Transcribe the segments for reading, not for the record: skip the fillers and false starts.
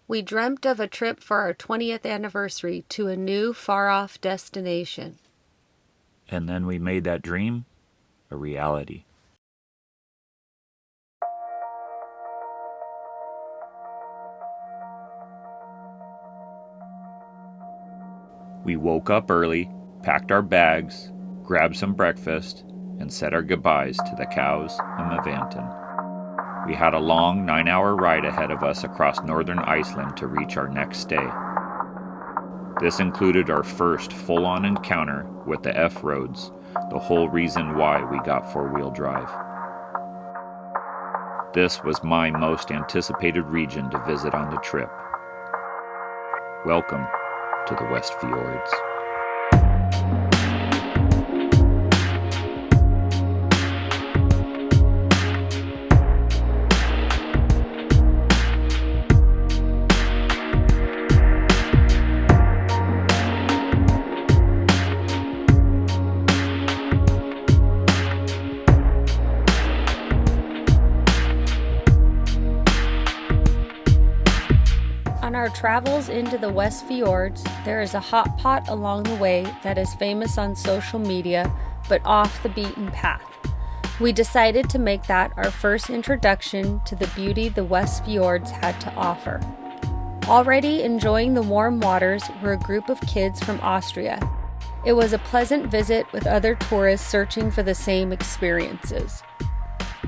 We dreamt of a trip for our 20th anniversary to a new, far-off destination. And then we made that dream a reality. We woke up early, packed our bags, grabbed some breakfast, and said our goodbyes to the cows and Mavantin. We had a long 9-hour ride ahead of us across northern Iceland to reach our next stay. This included our first full-on encounter with the F-roads, the whole reason why we got four-wheel drive. This was my most anticipated region to visit on the trip. Welcome to the WestFjords. On our travels into the WestFjords, there is a hot pot along the way that is famous on social media, but off the beaten path. We decided to make that our first introduction to the beauty the WestFjords had to offer. Already enjoying the warm waters were a group of kids from Austria. It was a pleasant visit with other tourists searching for the same experiences.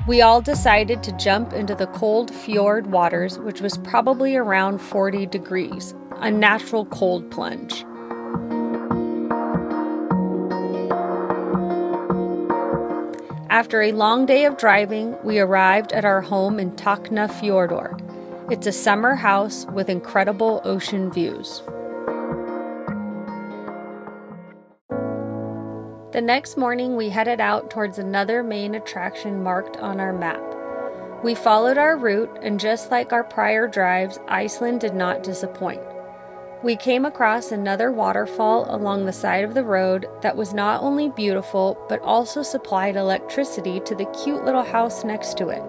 We all decided to jump into the cold fjord waters, which was probably around 40 degrees, a natural cold plunge. After a long day of driving, we arrived at our home in Tálknafjörður. It's a summer house with incredible ocean views. The next morning, we headed out towards another main attraction marked on our map. We followed our route, and just like our prior drives, Iceland did not disappoint. We came across another waterfall along the side of the road that was not only beautiful, but also supplied electricity to the cute little house next to it.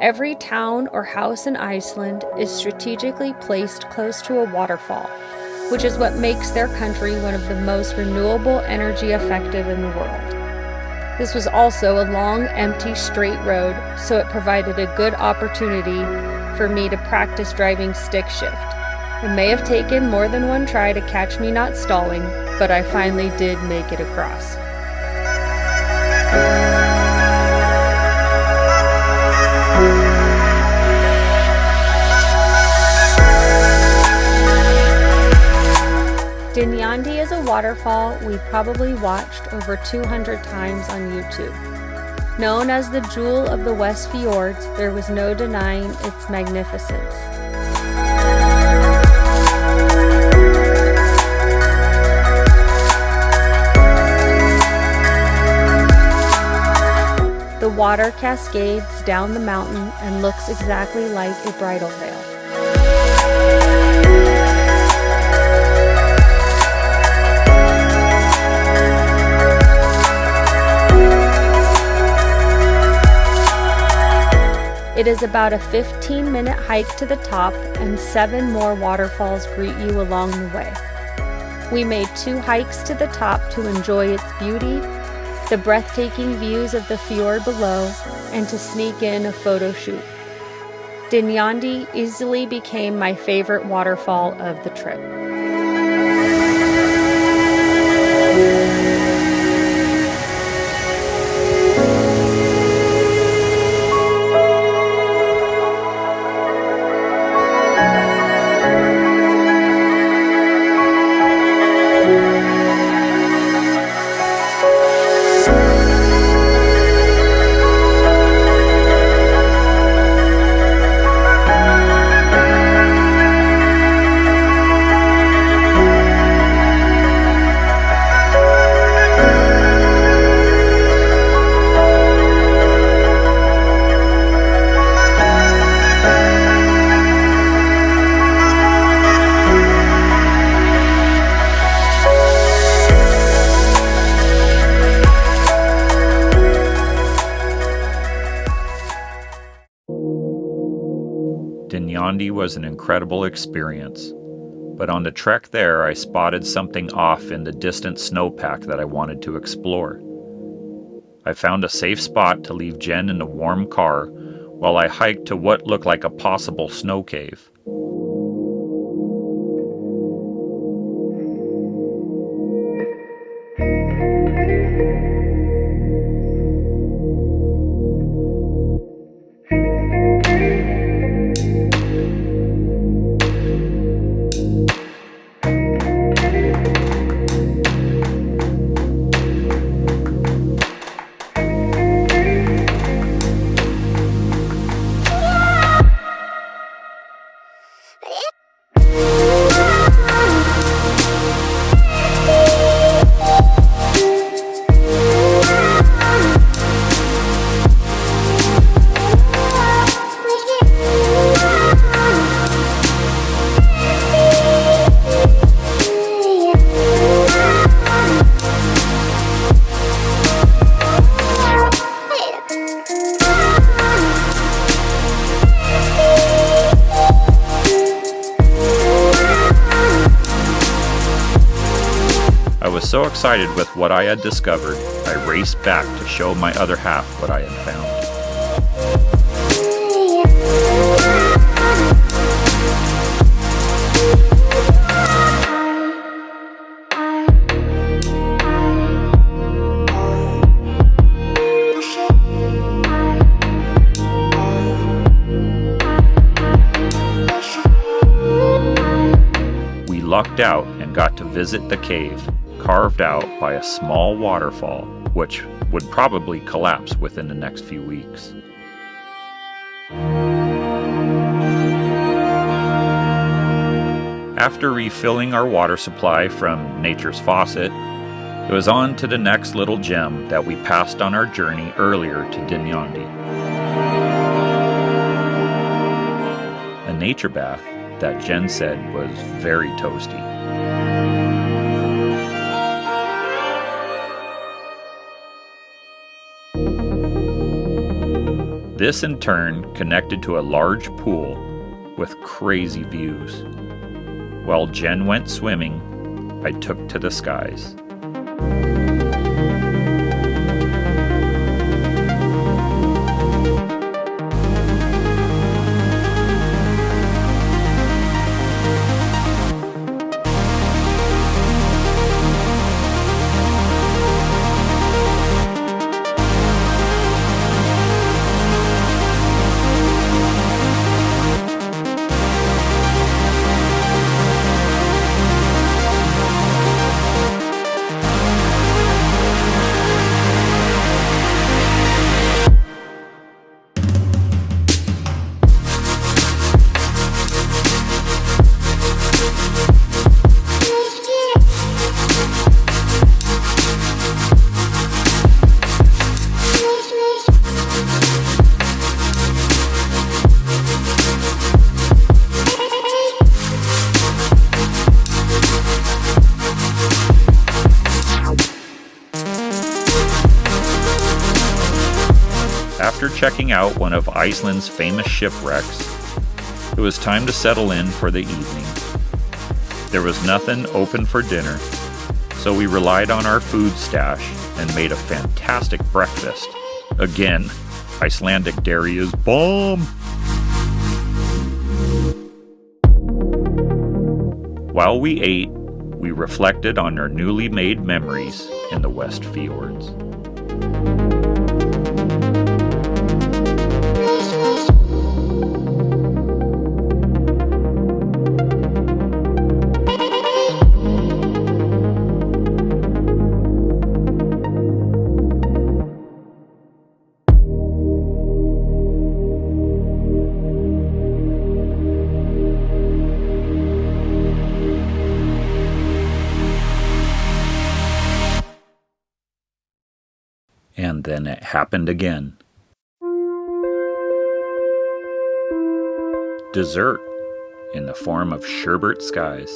Every town or house in Iceland is strategically placed close to a waterfall, which is what makes their country one of the most renewable energy effective in the world. This was also a long, empty, straight road, so it provided a good opportunity for me to practice driving stick shift. It may have taken more than one try to catch me not stalling, but I finally did make it across. Dynjandi is a waterfall we've probably watched over 200 times on YouTube. Known as the jewel of the WestFjords, there was no denying its magnificence. The water cascades down the mountain and looks exactly like a bridal veil. It is about a 15-minute hike to the top, and 7 more waterfalls greet you along the way. We made 2 hikes to the top to enjoy its beauty, the breathtaking views of the fjord below, and to sneak in a photo shoot. Dynjandi easily became my favorite waterfall of the trip. Dynjandi was an incredible experience, but on the trek there I spotted something off in the distant snowpack that I wanted to explore. I found a safe spot to leave Jen in the warm car while I hiked to what looked like a possible snow cave. I was so excited with what I had discovered, I raced back to show my other half what I had found. We lucked out and got to visit the cave, carved out by a small waterfall, which would probably collapse within the next few weeks. After refilling our water supply from nature's faucet, it was on to the next little gem that we passed on our journey earlier to Dynjandi. A nature bath that Jen said was very toasty. This in turn connected to a large pool with crazy views. While Jen went swimming, I took to the skies. After checking out one of Iceland's famous shipwrecks, it was time to settle in for the evening. There was nothing open for dinner, so we relied on our food stash and made a fantastic breakfast. Again, Icelandic dairy is bomb! While we ate, we reflected on our newly made memories in the WestFjords. And then it happened again. Dessert in the form of sherbet skies.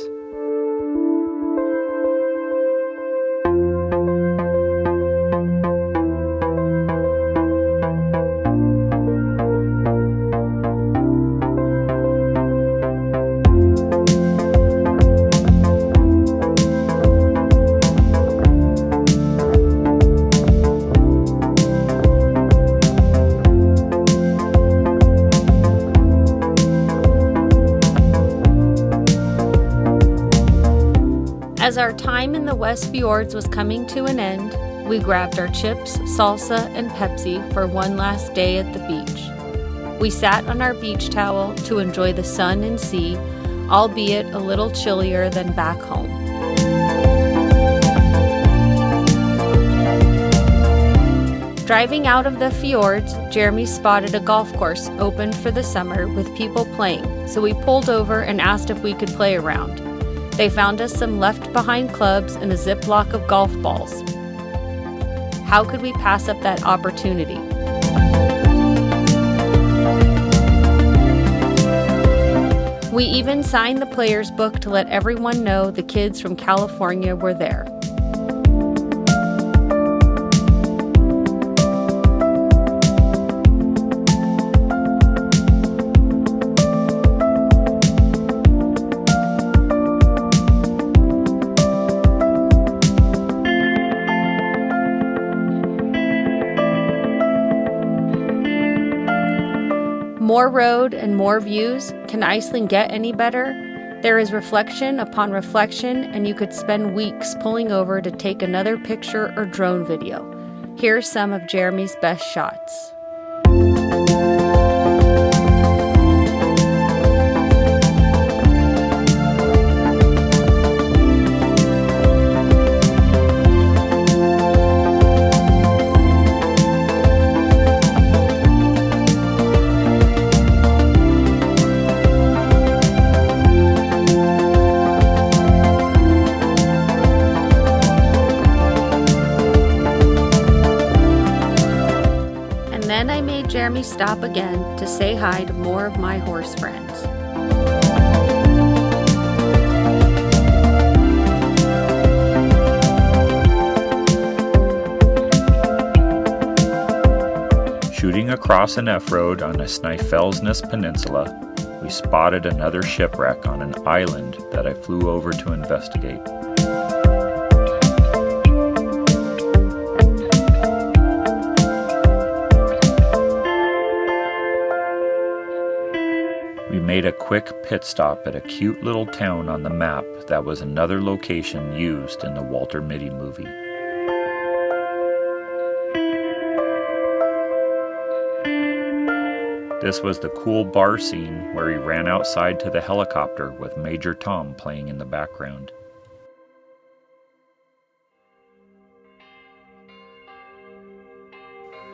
As our time in the WestFjords was coming to an end, we grabbed our chips, salsa, and Pepsi for one last day at the beach. We sat on our beach towel to enjoy the sun and sea, albeit a little chillier than back home. Driving out of the fjords, Jeremy spotted a golf course open for the summer with people playing, so we pulled over and asked if we could play around. They found us some left-behind clubs and a Ziploc of golf balls. How could we pass up that opportunity? We even signed the player's book to let everyone know the kids from California were there. More road and more views. Can Iceland get any better? There is reflection upon reflection, and you could spend weeks pulling over to take another picture or drone video. Here's some of Jeremy's best shots. Then I made Jeremy stop again to say hi to more of my horse friends. Shooting across an F-road on the Snaefellsnes Peninsula, we spotted another shipwreck on an island that I flew over to investigate. We made a quick pit stop at a cute little town on the map that was another location used in the Walter Mitty movie. This was the cool bar scene where he ran outside to the helicopter with Major Tom playing in the background.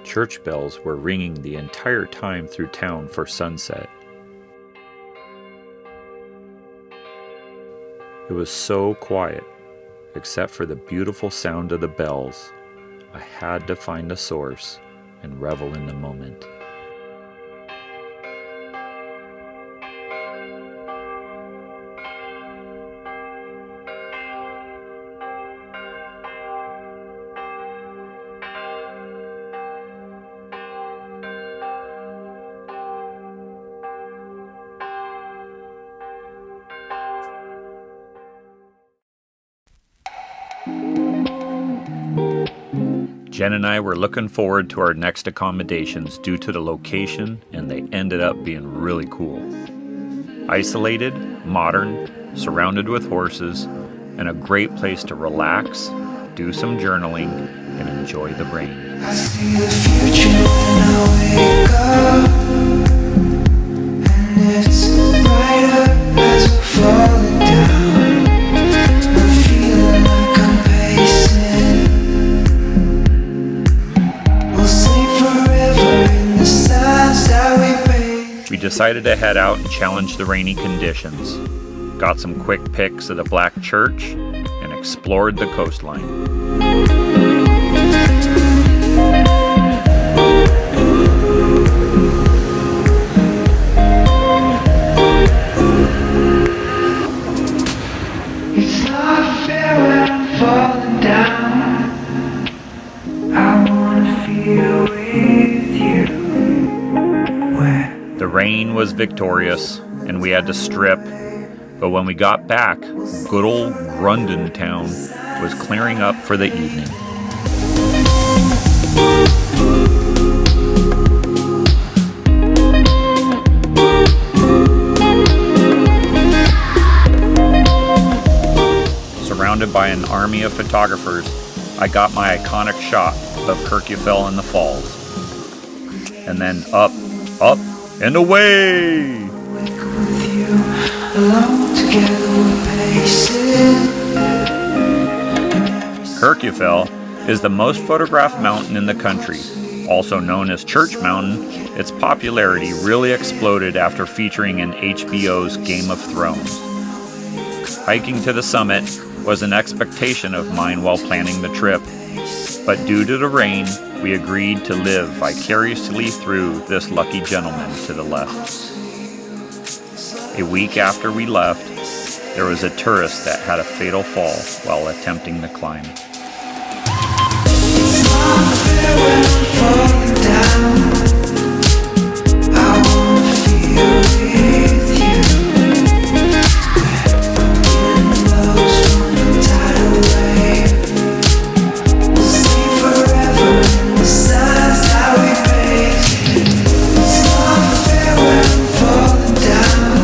Church bells were ringing the entire time through town for sunset. It was so quiet, except for the beautiful sound of the bells. I had to find a source and revel in the moment. Jen and I were looking forward to our next accommodations due to the location, and they ended up being really cool. Isolated, modern, surrounded with horses, and a great place to relax, do some journaling, and enjoy the rain. I see the future when I wake up, and it's brighter as we're falling down. I'm feeling like I'm pacing. We'll sleep forever in the sands that we bathe. We decided to head out and challenge the rainy conditions. Got some quick pics of the Black Church and explored the coastline. It's not fair when I'm falling down. I wanna feel with you. Where The rain was victorious and we had to strip, but when we got back, good old Grundon town was clearing up for the evening. Surrounded by an army of photographers, I got my iconic shot of Kirkjufell in the falls. And then up, and away! With you, alone together we're pacing. Kirkjufell is the most photographed mountain in the country. Also known as Church Mountain, its popularity really exploded after featuring in HBO's Game of Thrones. Hiking to the summit was an expectation of mine while planning the trip, but due to the rain, we agreed to live vicariously through this lucky gentleman to the left. A week after we left, there was a tourist that had a fatal fall while attempting the climb. Falling down, I wanna feel with you. Wind blows from the tidal wave. We'll stay forever in the stars that we made. It's not fair when I'm falling down.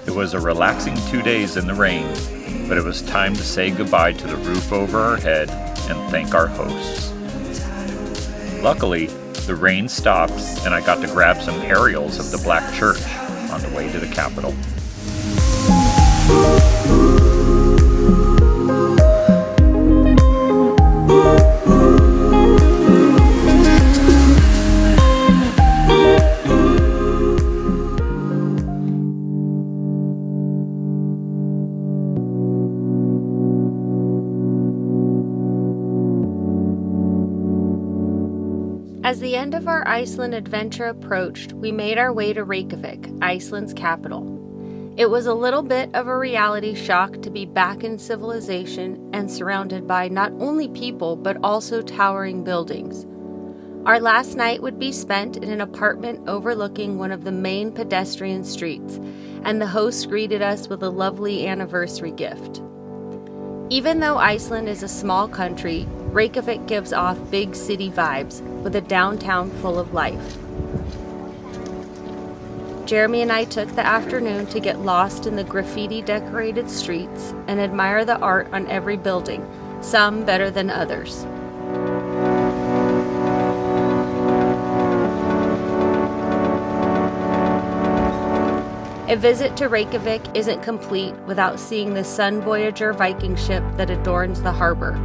It was a relaxing 2 days in the rain, but it was time to say goodbye to the roof over our head and thank our hosts. Luckily, the rain stopped and I got to grab some aerials of the Black Church on the way to the capital. As the end of our Iceland adventure approached, we made our way to Reykjavik, Iceland's capital. It was a little bit of a reality shock to be back in civilization and surrounded by not only people but also towering buildings. Our last night would be spent in an apartment overlooking one of the main pedestrian streets, and the host greeted us with a lovely anniversary gift. Even though Iceland is a small country, Reykjavik gives off big city vibes with a downtown full of life. Jeremy and I took the afternoon to get lost in the graffiti-decorated streets and admire the art on every building, some better than others. A visit to Reykjavik isn't complete without seeing the Sun Voyager Viking ship that adorns the harbor.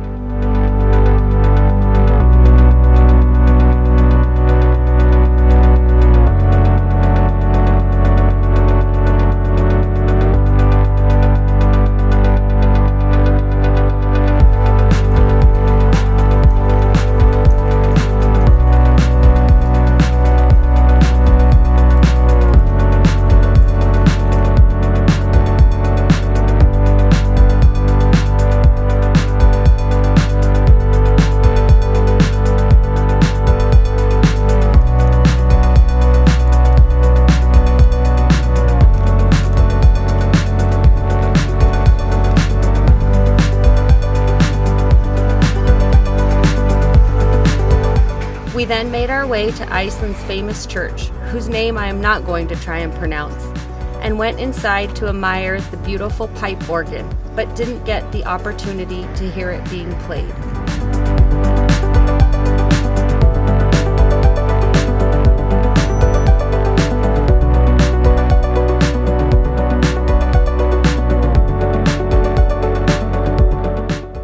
We then made our way to Iceland's famous church, whose name I am not going to try and pronounce, and went inside to admire the beautiful pipe organ, but didn't get the opportunity to hear it being played.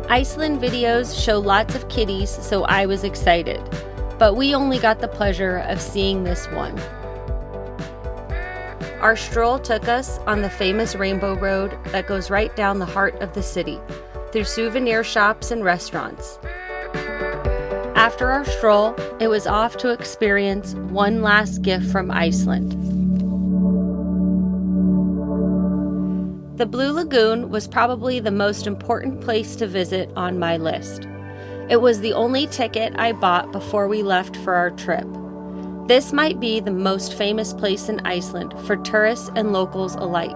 Iceland videos show lots of kitties, so I was excited. But we only got the pleasure of seeing this one. Our stroll took us on the famous Rainbow Road that goes right down the heart of the city, through souvenir shops and restaurants. After our stroll, it was off to experience one last gift from Iceland. The Blue Lagoon was probably the most important place to visit on my list. It was the only ticket I bought before we left for our trip. This might be the most famous place in Iceland for tourists and locals alike.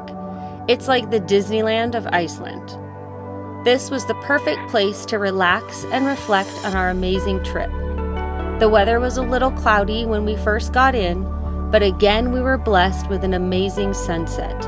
It's like the Disneyland of Iceland. This was the perfect place to relax and reflect on our amazing trip. The weather was a little cloudy when we first got in, but again we were blessed with an amazing sunset.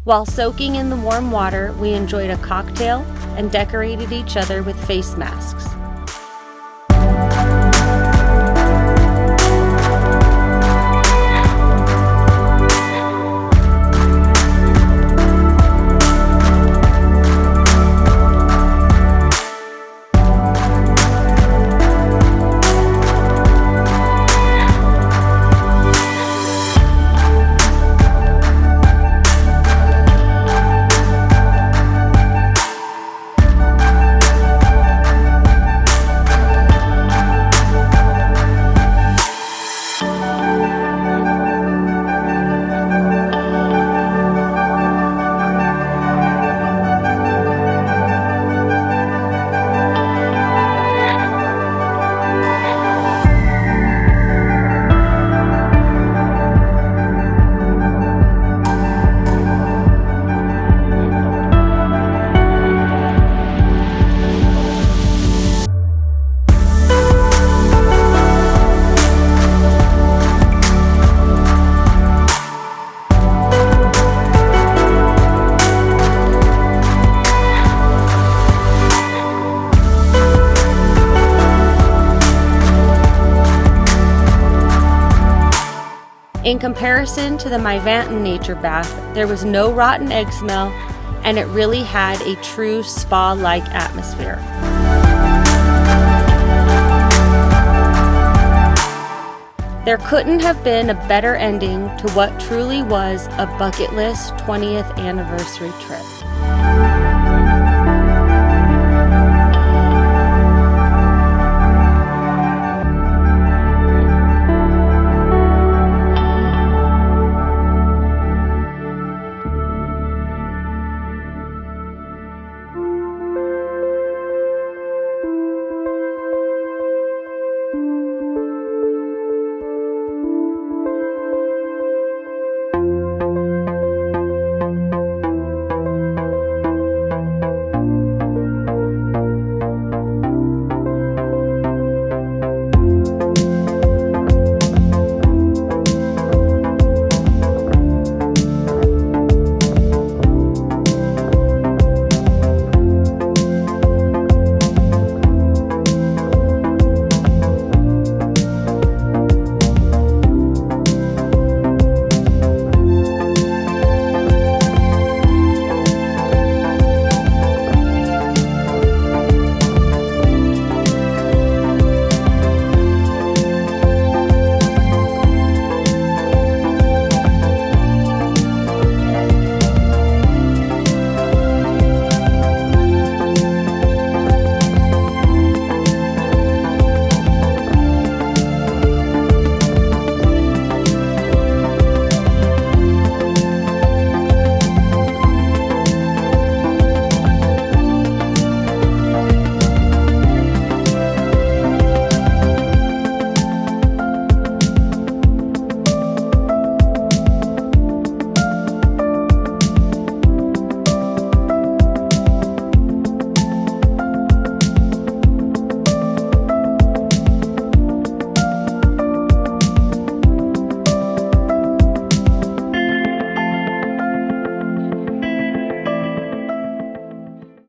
While soaking in the warm water, we enjoyed a cocktail and decorated each other with face masks. In comparison to the Mavic nature bath, there was no rotten egg smell, and it really had a true spa-like atmosphere. There couldn't have been a better ending to what truly was a bucket list 20th anniversary trip.